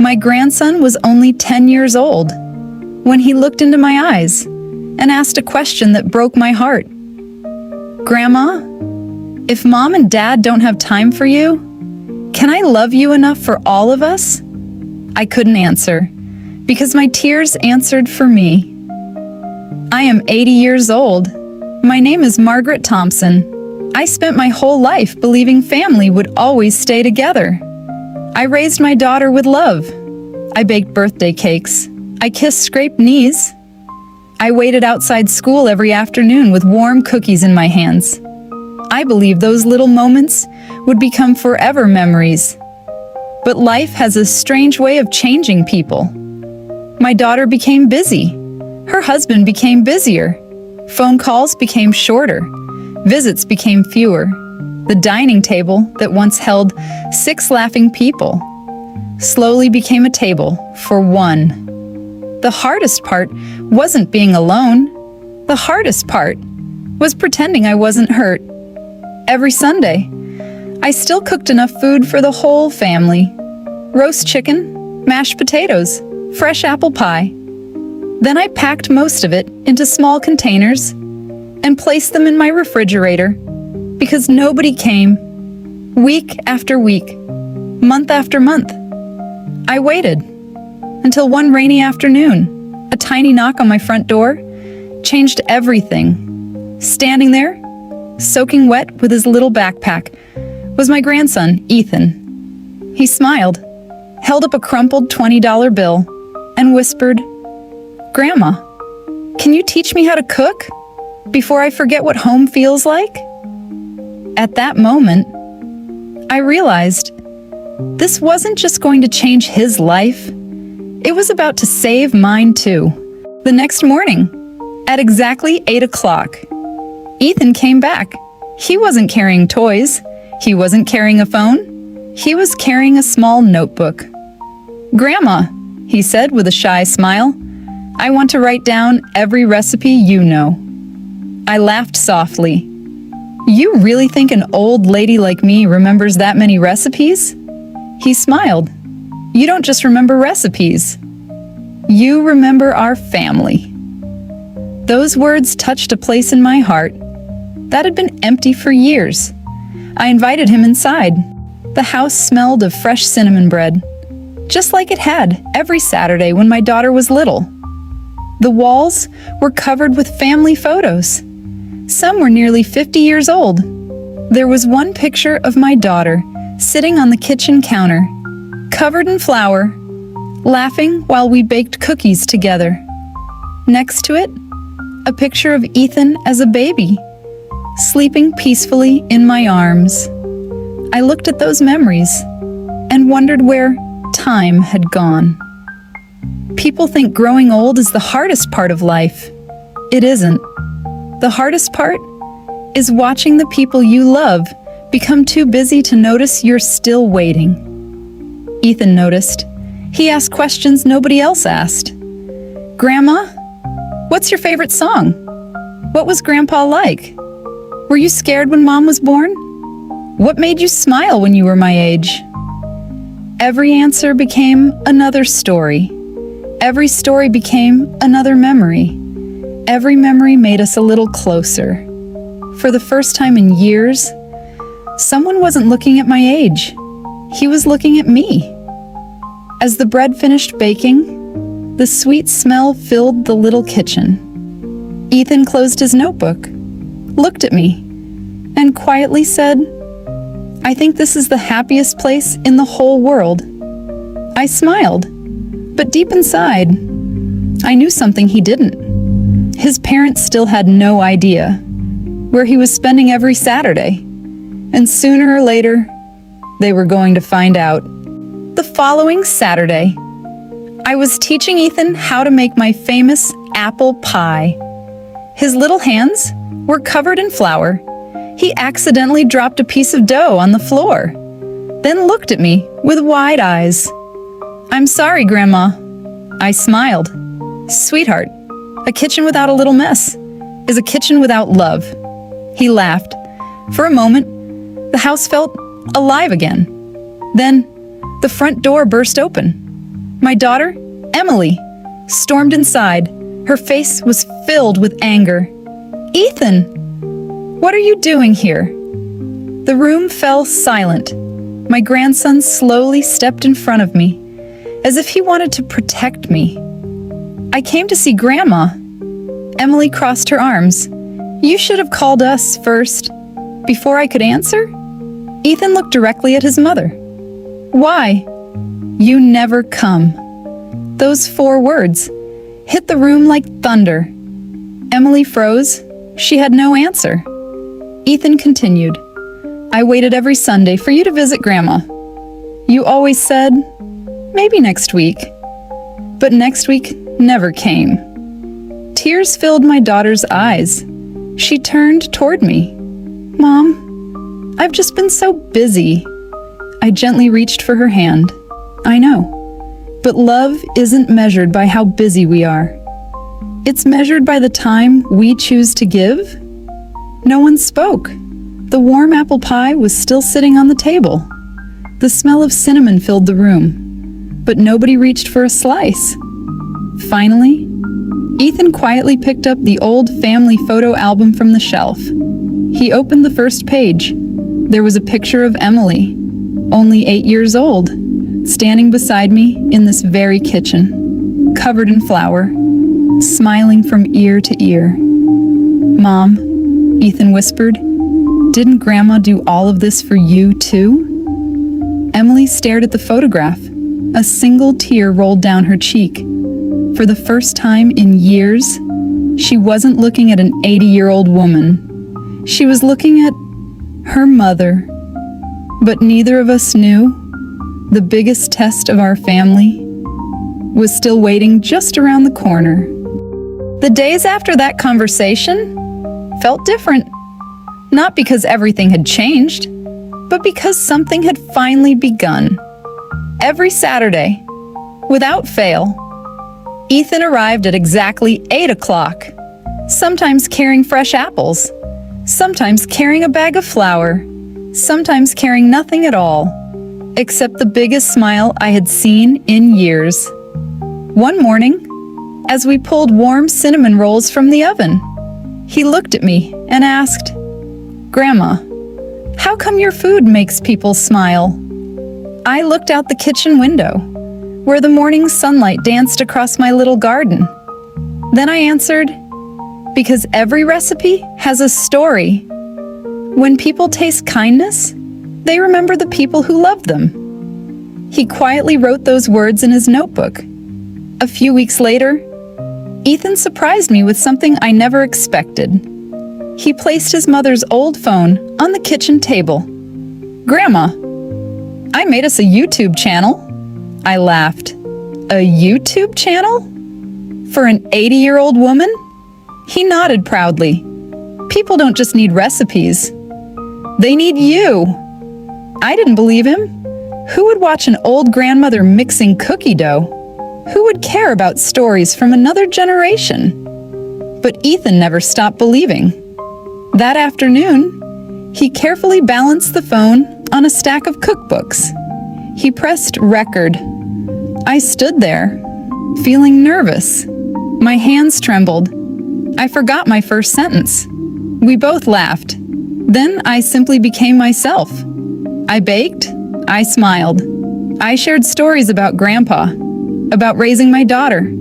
My grandson was only 10 years old when he looked into my eyes and asked a question that broke my heart. "Grandma, if Mom and Dad don't have time for you, can I love you enough for all of us?" I couldn't answer because my tears answered for me. I am 80 years old. My name is Margaret Thompson. I spent my whole life believing family would always stay together. I raised my daughter with love. I baked birthday cakes. I kissed scraped knees. I waited outside school every afternoon with warm cookies in my hands. I believed those little moments would become forever memories. But life has a strange way of changing people. My daughter became busy. Her husband became busier. Phone calls became shorter. Visits became fewer. The dining table that once held 6 laughing people slowly became a table for 1. The hardest part wasn't being alone. The hardest part was pretending I wasn't hurt. Every Sunday, I still cooked enough food for the whole family. Roast chicken, mashed potatoes, fresh apple pie. Then I packed most of it into small containers and placed them in my refrigerator because nobody came. Week after week, month after month, I waited until one rainy afternoon, a tiny knock on my front door changed everything. Standing there, soaking wet with his little backpack, was my grandson, Ethan. He smiled, held up a crumpled $20 bill, and whispered, "Grandma, can you teach me how to cook before I forget what home feels like?" At that moment, I realized this wasn't just going to change his life. It was about to save mine too. The next morning, at exactly 8 o'clock, Ethan came back. He wasn't carrying toys. He wasn't carrying a phone. He was carrying a small notebook. "Grandma," he said with a shy smile, "I want to write down every recipe you know." I laughed softly. "You really think an old lady like me remembers that many recipes?" He smiled. "You don't just remember recipes. You remember our family." Those words touched a place in my heart that had been empty for years. I invited him inside. The house smelled of fresh cinnamon bread, just like it had every Saturday when my daughter was little. The walls were covered with family photos. Some were nearly 50 years old. There was one picture of my daughter sitting on the kitchen counter, covered in flour, laughing while we baked cookies together. Next to it, a picture of Ethan as a baby, sleeping peacefully in my arms. I looked at those memories and wondered where time had gone. People think growing old is the hardest part of life. It isn't. The hardest part is watching the people you love become too busy to notice you're still waiting. Ethan noticed. He asked questions nobody else asked. "Grandma, what's your favorite song? What was Grandpa like? Were you scared when Mom was born? What made you smile when you were my age?" Every answer became another story. Every story became another memory. Every memory made us a little closer. For the first time in years, someone wasn't looking at my age. He was looking at me. As the bread finished baking, the sweet smell filled the little kitchen. Ethan closed his notebook, looked at me, and quietly said, "I think this is the happiest place in the whole world." I smiled, but deep inside, I knew something he didn't. His parents still had no idea where he was spending every Saturday, and sooner or later, they were going to find out. The following Saturday, I was teaching Ethan how to make my famous apple pie. His little hands were covered in flour. He accidentally dropped a piece of dough on the floor, then looked at me with wide eyes. "I'm sorry, Grandma." I smiled. "Sweetheart, a kitchen without a little mess is a kitchen without love." He laughed. For a moment, the house felt alive again. Then, the front door burst open. My daughter, Emily, stormed inside. Her face was filled with anger. "Ethan, what are you doing here?" The room fell silent. My grandson slowly stepped in front of me, as if he wanted to protect me. "I came to see Grandma." Emily crossed her arms. "You should have called us first." Before I could answer, Ethan looked directly at his mother. "Why?" "You never come." Those 4 words hit the room like thunder. Emily froze. She had no answer. Ethan continued, "I waited every Sunday for you to visit Grandma. You always said, maybe next week. But next week never came." Tears filled my daughter's eyes. She turned toward me. "Mom, I've just been so busy." I gently reached for her hand. "I know, but love isn't measured by how busy we are. It's measured by the time we choose to give." No one spoke. The warm apple pie was still sitting on the table. The smell of cinnamon filled the room, but nobody reached for a slice. Finally, Ethan quietly picked up the old family photo album from the shelf. He opened the first page. There was a picture of Emily, only 8 years old, standing beside me in this very kitchen, covered in flour, smiling from ear to ear. "Mom," Ethan whispered, "didn't Grandma do all of this for you too?" Emily stared at the photograph. A single tear rolled down her cheek. For the first time in years, she wasn't looking at an 80-year-old woman. She was looking at her mother. But neither of us knew the biggest test of our family was still waiting just around the corner. The days after that conversation felt different. Not because everything had changed, but because something had finally begun. Every Saturday, without fail, Ethan arrived at exactly 8 o'clock, sometimes carrying fresh apples, sometimes carrying a bag of flour, sometimes carrying nothing at all, except the biggest smile I had seen in years. One morning, as we pulled warm cinnamon rolls from the oven, he looked at me and asked, "Grandma, how come your food makes people smile?" I looked out the kitchen window, where the morning sunlight danced across my little garden. Then I answered, "Because every recipe has a story. When people taste kindness, they remember the people who loved them." He quietly wrote those words in his notebook. A few weeks later, Ethan surprised me with something I never expected. He placed his mother's old phone on the kitchen table. "Grandma, I made us a YouTube channel." I laughed. "A YouTube channel? For an 80-year-old woman?" He nodded proudly. "People don't just need recipes. They need you." I didn't believe him. Who would watch an old grandmother mixing cookie dough? Who would care about stories from another generation? But Ethan never stopped believing. That afternoon, he carefully balanced the phone on a stack of cookbooks. He pressed record. I stood there, feeling nervous. My hands trembled. I forgot my first sentence. We both laughed. Then I simply became myself. I baked. I smiled. I shared stories about Grandpa, about raising my daughter,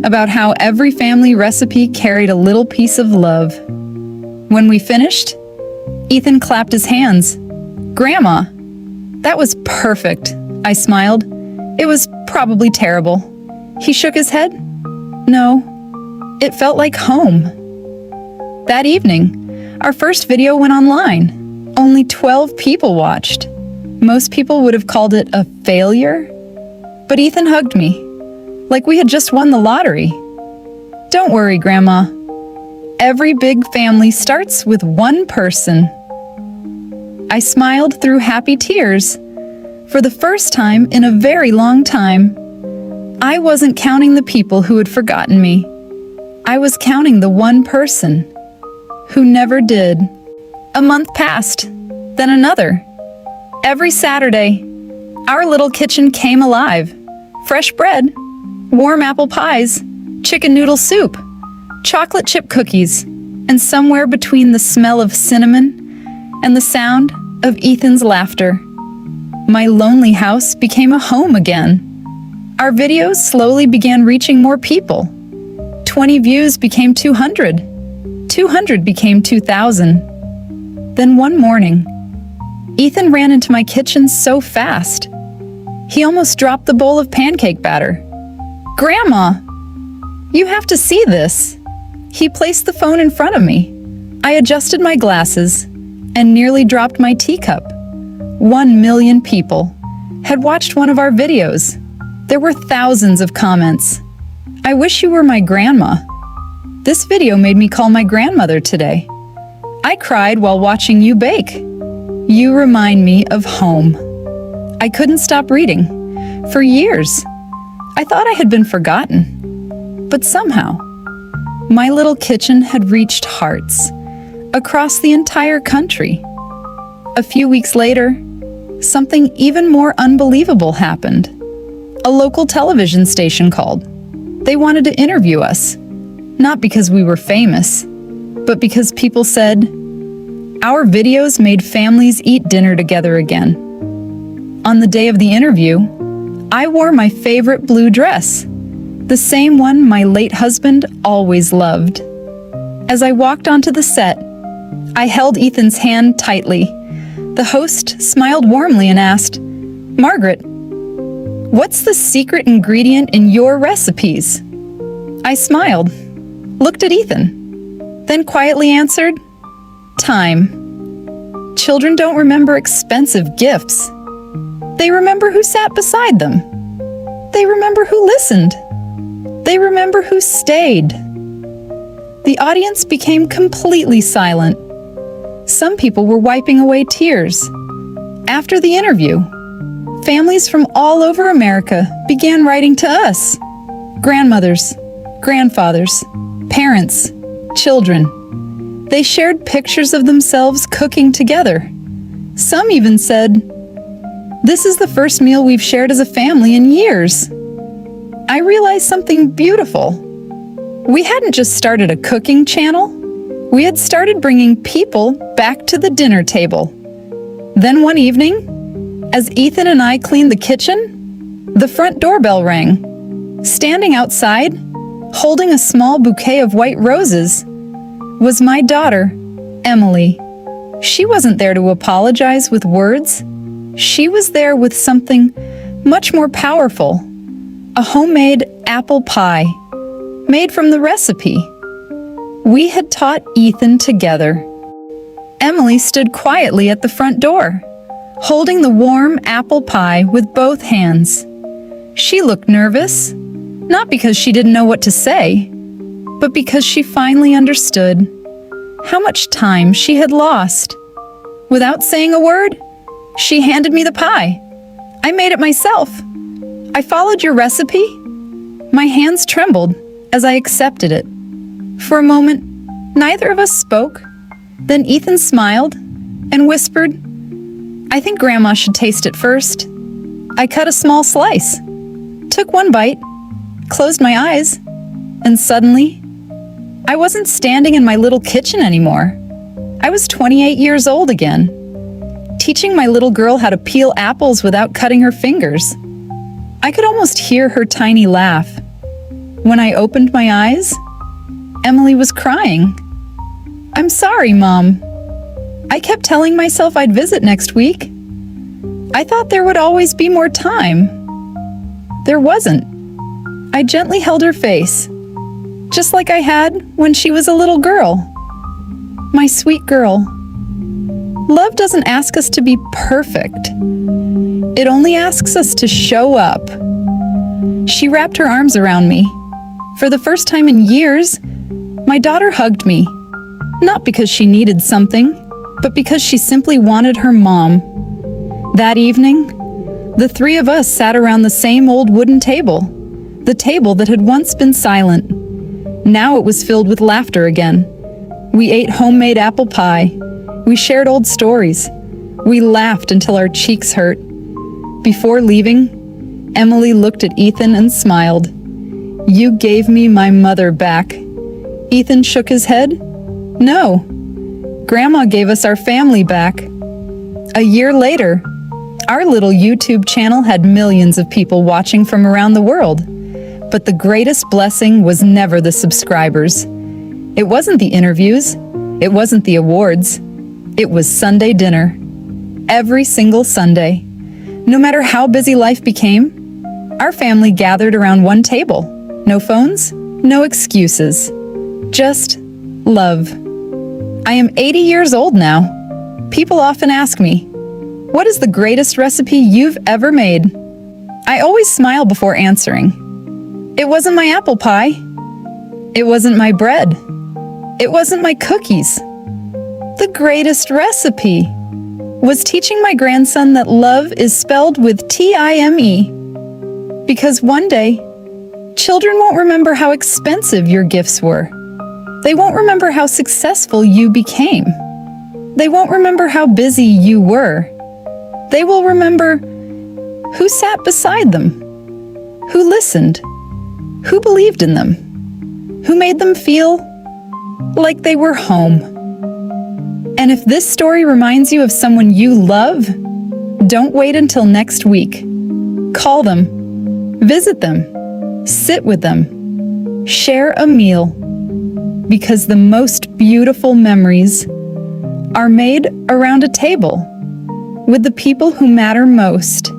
about how every family recipe carried a little piece of love. When we finished, Ethan clapped his hands. "Grandma, that was perfect." I smiled. "It was probably terrible." He shook his head. "No, it felt like home." That evening, our first video went online. Only 12 people watched. Most people would have called it a failure. But Ethan hugged me, like we had just won the lottery. "Don't worry, Grandma. Every big family starts with one person." I smiled through happy tears. For the first time in a very long time, I wasn't counting the people who had forgotten me. I was counting the one person who never did. A month passed, then another. Every Saturday, our little kitchen came alive. fresh bread, warm apple pies, chicken noodle soup, chocolate chip cookies, and somewhere between the smell of cinnamon and the sound of Ethan's laughter, my lonely house became a home again. Our videos slowly began reaching more people. 20 views became 200. 200 became 2,000. Then one morning, Ethan ran into my kitchen so fast, he almost dropped the bowl of pancake batter. "Grandma, you have to see this." He placed the phone in front of me. I adjusted my glasses and nearly dropped my teacup. 1 million people had watched one of our videos. There were thousands of comments. "I wish you were my grandma." This video made me call my grandmother today. "I cried while watching you bake. You remind me of home." I couldn't stop reading. For years, I thought I had been forgotten. But somehow, my little kitchen had reached hearts across the entire country. A few weeks later, something even more unbelievable happened. A local television station called. They wanted to interview us, not because we were famous, but because people said, "Our videos made families eat dinner together again." On the day of the interview, I wore my favorite blue dress, the same one my late husband always loved. As I walked onto the set, I held Ethan's hand tightly. The host smiled warmly and asked, "Margaret, what's the secret ingredient in your recipes?" I smiled, looked at Ethan, then quietly answered, "Time." Children don't remember expensive gifts. They remember who sat beside them. They remember who listened. They remember who stayed. The audience became completely silent. Some people were wiping away tears. After the interview, families from all over America began writing to us. Grandmothers, grandfathers, parents, children. They shared pictures of themselves cooking together. Some even said, "This is the first meal we've shared as a family in years." I realized something beautiful. We hadn't just started a cooking channel. We had started bringing people back to the dinner table. Then one evening, as Ethan and I cleaned the kitchen, the front doorbell rang. Standing outside, holding a small bouquet of white roses, was my daughter, Emily. She wasn't there to apologize with words. She was there with something much more powerful, a homemade apple pie, made from the recipe we had taught Ethan together. Emily stood quietly at the front door, holding the warm apple pie with both hands. She looked nervous, not because she didn't know what to say, but because she finally understood how much time she had lost. Without saying a word, she handed me the pie. "I made it myself. I followed your recipe." My hands trembled as I accepted it. For a moment, neither of us spoke. Then Ethan smiled and whispered, "I think Grandma should taste it first." I cut a small slice, took one bite, closed my eyes, and suddenly, I wasn't standing in my little kitchen anymore. I was 28 years old again, teaching my little girl how to peel apples without cutting her fingers. I could almost hear her tiny laugh. When I opened my eyes, Emily was crying. "I'm sorry, Mom. I kept telling myself I'd visit next week. I thought there would always be more time." There wasn't. I gently held her face, just like I had when she was a little girl. My sweet girl. Love doesn't ask us to be perfect. It only asks us to show up. She wrapped her arms around me. For the first time in years, my daughter hugged me, not because she needed something, but because she simply wanted her mom. That evening, the three of us sat around the same old wooden table, the table that had once been silent. Now it was filled with laughter again. We ate homemade apple pie. We shared old stories. We laughed until our cheeks hurt. Before leaving, Emily looked at Ethan and smiled. "You gave me my mother back." Ethan shook his head. "No, Grandma gave us our family back." A year later, our little YouTube channel had millions of people watching from around the world. But the greatest blessing was never the subscribers. It wasn't the interviews. It wasn't the awards. It was Sunday dinner. Every single Sunday. No matter how busy life became, our family gathered around one table. No phones, no excuses. Just love. I am 80 years old now. People often ask me, "What is the greatest recipe you've ever made?" I always smile before answering. It wasn't my apple pie. It wasn't my bread. It wasn't my cookies. The greatest recipe was teaching my grandson that love is spelled with T-I-M-E. Because one day, children won't remember how expensive your gifts were. They won't remember how successful you became. They won't remember how busy you were. They will remember who sat beside them, who listened, who believed in them, who made them feel like they were home. And if this story reminds you of someone you love, don't wait until next week. Call them, visit them, sit with them, share a meal, because the most beautiful memories are made around a table with the people who matter most.